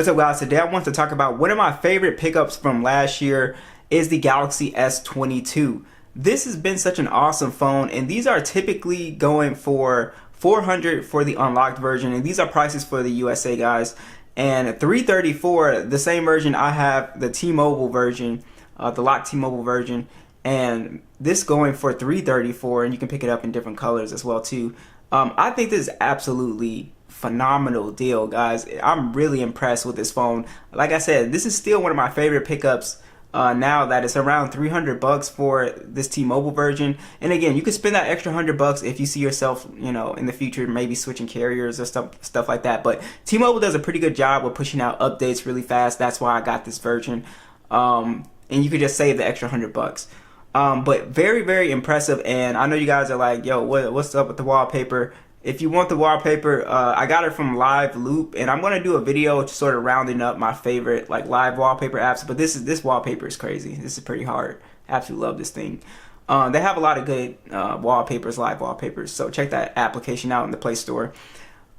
What's up, guys? Today I want to talk about one of my favorite pickups from last year is the Galaxy S22. This has been such an awesome phone, and these are typically going for $400 for the unlocked version, and these are prices for the USA, guys. And $334, the same version I have, the T-Mobile version, the locked T-Mobile version, and this going for $334, and you can pick it up in different colors as well too. I think this is absolutely phenomenal deal, guys. I'm really impressed with this phone. Like I said, this is still one of my favorite pickups now that it's around $300 for this T-Mobile version. And again, you can spend that extra $100 if you see yourself, you know, in the future maybe switching carriers or stuff like that. But T-Mobile does a pretty good job with pushing out updates really fast. That's why I got this version. And you could just save the extra $100. But very, very impressive. And I know you guys are like, yo, what's up with the wallpaper? If you want the wallpaper, I got it from Live Loop, and I'm gonna do a video sort of rounding up my favorite like live wallpaper apps. But this wallpaper is crazy. This is pretty hard. Absolutely love this thing. They have a lot of good wallpapers, live wallpapers. So check that application out in the Play Store.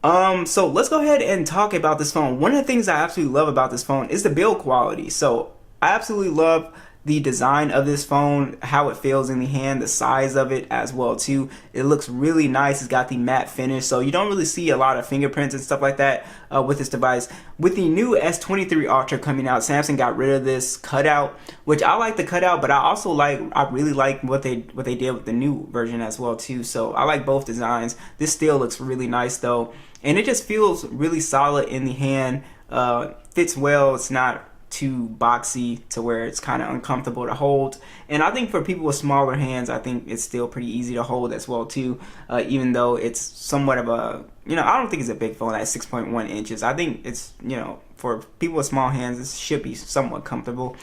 So let's go ahead and talk about this phone. One of the things I absolutely love about this phone is the build quality. So I absolutely love the design of this phone, how it feels in the hand, the size of it as well too. It looks really nice. It's got the matte finish, so you don't really see a lot of fingerprints and stuff like that with this device. With the new S23 Ultra coming out, Samsung got rid of this cutout, which I like the cutout, but I really like what they did with the new version as well too. So I like both designs. This still looks really nice though, and it just feels really solid in the hand. Fits well. It's not too boxy to where it's kind of uncomfortable to hold, and I think for people with smaller hands, I think it's still pretty easy to hold as well too, even though it's somewhat of a, you know, I don't think it's a big phone at 6.1 inches. I think it's, you know, for people with small hands, this should be somewhat comfortable.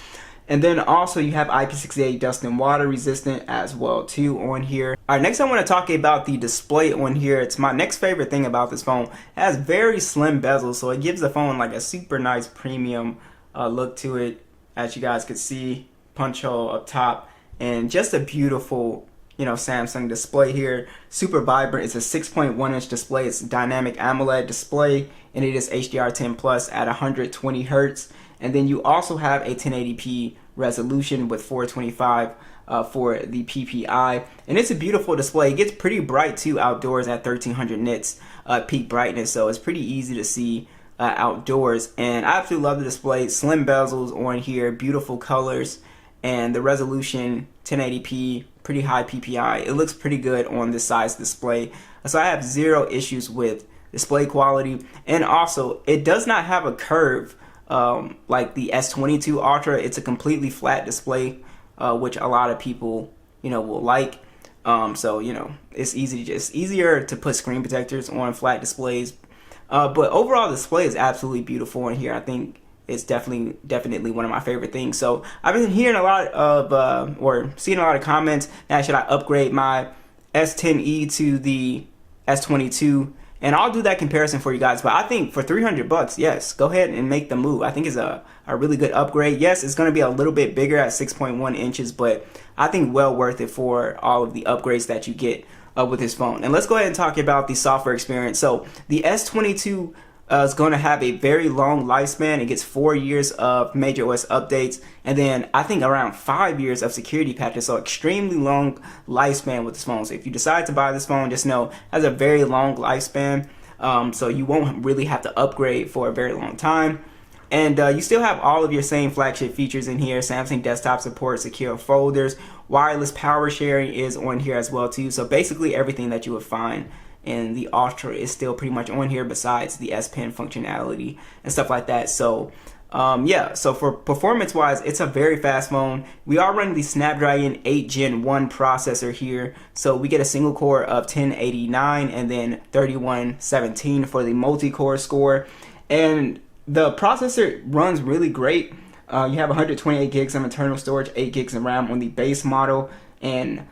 And then also you have IP68 dust and water resistant as well too on here. All right, next I want to talk about the display on here. It's my next favorite thing about this phone. It has very slim bezels, so it gives the phone like a super nice premium look to it. As you guys could see, punch hole up top, and just a beautiful, you know, Samsung display here. Super vibrant. It's a 6.1 inch display. It's a dynamic AMOLED display, and it is HDR10 plus at 120 hertz. And then you also have a 1080p resolution with 425 for the PPI, and it's a beautiful display. It gets pretty bright too outdoors at 1300 nits peak brightness, so it's pretty easy to see outdoors. And I absolutely love the display. Slim bezels on here, beautiful colors, and the resolution 1080p, pretty high PPI. It looks pretty good on this size display, so I have zero issues with display quality. And also, it does not have a curve like the S22 Ultra. It's a completely flat display, which a lot of people, you know, will like. So, you know, it's easier to put screen protectors on flat displays. But overall, the display is absolutely beautiful in here. I think it's definitely one of my favorite things. So I've been hearing a lot of, or seeing a lot of comments, now should I upgrade my S10e to the S22? And I'll do that comparison for you guys. But I think for $300, yes, go ahead and make the move. I think it's a really good upgrade. Yes, it's going to be a little bit bigger at 6.1 inches, but I think well worth it for all of the upgrades that you get with this phone. And let's go ahead and talk about the software experience. So the S22 is going to have a very long lifespan. It gets 4 years of major OS updates, and then I think around 5 years of security patches. So extremely long lifespan with this phone. So if you decide to buy this phone, just know it has a very long lifespan. So you won't really have to upgrade for a very long time. And you still have all of your same flagship features in here. Samsung desktop support, secure folders, wireless power sharing is on here as well too. So basically everything that you would find in the Ultra is still pretty much on here, besides the S Pen functionality and stuff like that. So yeah, so for performance wise, it's a very fast phone. We are running the Snapdragon 8 Gen 1 processor here. So we get a single core of 1089 and then 3117 for the multi-core score. And the processor runs really great. You have 128 gigs of internal storage, 8 gigs of RAM on the base model, and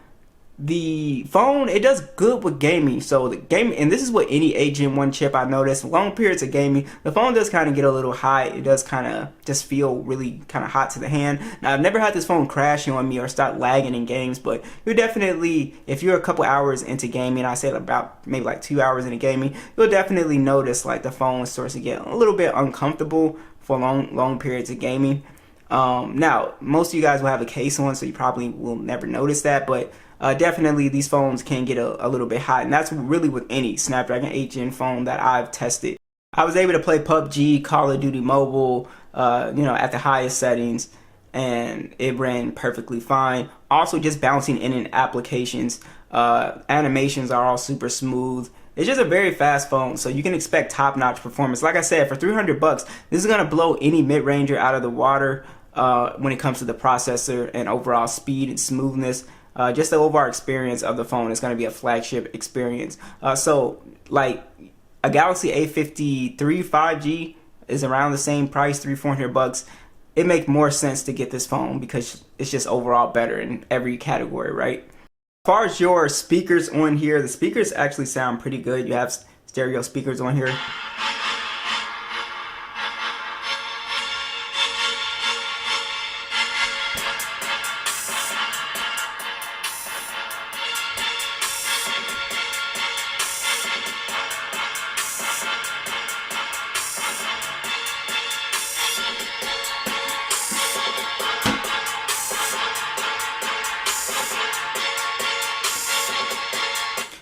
the phone, it does good with gaming. So the game, and this is what any 8 Gen 1 chip I noticed, long periods of gaming, the phone does kind of get a little hot. It does kind of just feel really kind of hot to the hand. Now, I've never had this phone crashing on me or start lagging in games, but you're definitely, if you're a couple hours into gaming, I said about maybe like 2 hours into gaming, you'll definitely notice like the phone starts to get a little bit uncomfortable for long periods of gaming. Now, most of you guys will have a case on, so you probably will never notice that, but definitely these phones can get a little bit hot, and that's really with any Snapdragon 8 Gen phone that I've tested. I was able to play PUBG, Call of Duty Mobile, at the highest settings, and it ran perfectly fine. Also, just bouncing in applications, animations are all super smooth. It's just a very fast phone, so you can expect top-notch performance. Like I said, for 300 bucks, this is gonna blow any mid-ranger out of the water when it comes to the processor and overall speed and smoothness. Just the overall experience of the phone is gonna be a flagship experience. So, like a Galaxy A53 5G is around the same price, 300-400 bucks. It makes more sense to get this phone because it's just overall better in every category, right? As far as your speakers on here, the speakers actually sound pretty good. You have stereo speakers on here.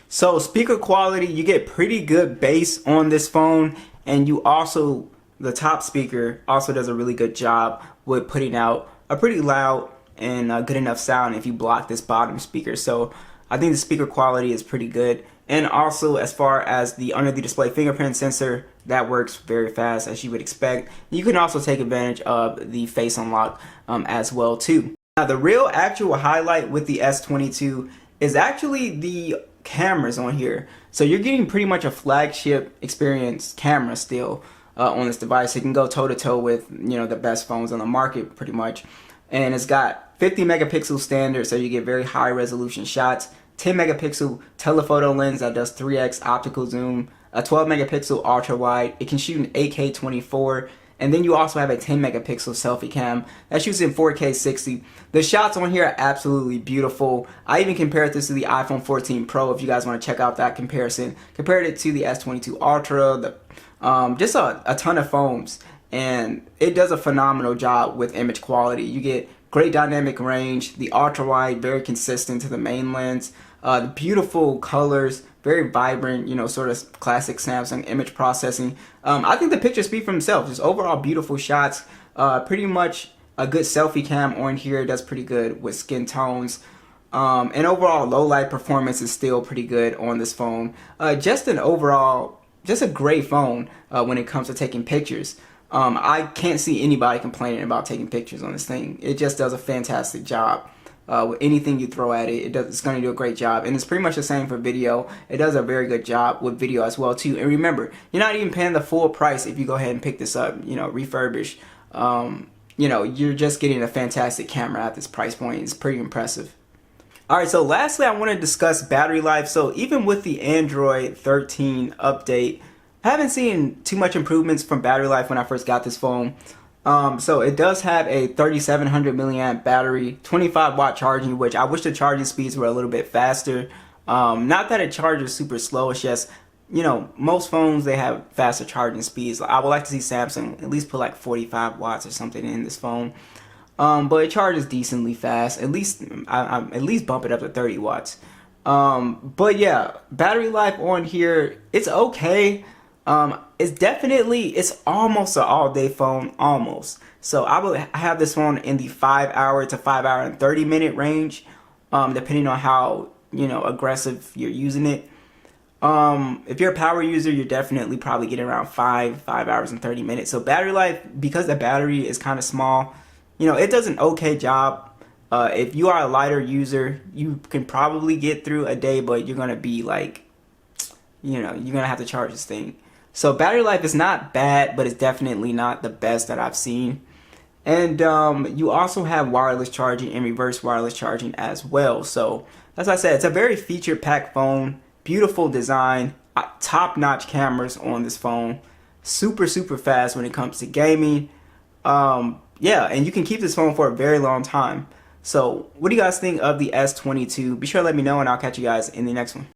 So speaker quality, you get pretty good bass on this phone, and you also, the top speaker also does a really good job with putting out a pretty loud and good enough sound if you block this bottom speaker. So I think the speaker quality is pretty good. And also, as far as the under the display fingerprint sensor, that works very fast as you would expect. You can also take advantage of the face unlock as well too. Now the real actual highlight with the S22 is actually the cameras on here. So you're getting pretty much a flagship experience camera still on this device. It can go toe to toe with the best phones on the market pretty much, and it's got 50 megapixel standard, so you get very high resolution shots, 10 megapixel telephoto lens that does 3x optical zoom, a 12 megapixel ultra wide. It can shoot in 8K 24. And then you also have a 10 megapixel selfie cam that shoots in 4K 60. The shots on here are absolutely beautiful. I even compared this to the iPhone 14 Pro if you guys want to check out that comparison. Compared it to the S22 Ultra, just a ton of phones. And it does a phenomenal job with image quality. You get great dynamic range, the ultra wide, very consistent to the main lens, the beautiful colors, very vibrant, sort of classic Samsung image processing. I think the pictures speak for themselves. Just overall beautiful shots. Pretty much a good selfie cam on here. It does pretty good with skin tones. And overall low light performance is still pretty good on this phone. Just a great phone when it comes to taking pictures. I can't see anybody complaining about taking pictures on this thing. It just does a fantastic job. With anything you throw at it, it's going to do a great job. And it's pretty much the same for video. It does a very good job with video as well too. And remember, you're not even paying the full price if you go ahead and pick this up, refurbished. You're just getting a fantastic camera at this price point. It's pretty impressive. Alright, so lastly I want to discuss battery life. So even with the Android 13 update, I haven't seen too much improvements from battery life when I first got this phone. So it does have a 3700 milliamp battery, 25 watt charging, which I wish the charging speeds were a little bit faster. Not that it charges super slow, it's just, most phones, they have faster charging speeds. I would like to see Samsung at least put like 45 watts or something in this phone. But it charges decently fast, at least bump it up to 30 watts. But yeah, battery life on here, it's okay. It's almost an all-day phone, almost. So I would have this phone in the 5 hour to 5 hour and 30 minute range, depending on how aggressive you're using it. If you're a power user, you're definitely probably getting around 5 hours and 30 minutes. So battery life, because the battery is kind of small, it does an okay job. If you are a lighter user, you can probably get through a day, but you're gonna be like, you're gonna have to charge this thing. So battery life is not bad, but it's definitely not the best that I've seen. And you also have wireless charging and reverse wireless charging as well. So as I said, it's a very feature-packed phone, beautiful design, top-notch cameras on this phone, super fast when it comes to gaming. Yeah, and you can keep this phone for a very long time. So what do you guys think of the S22? Be sure to let me know, and I'll catch you guys in the next one.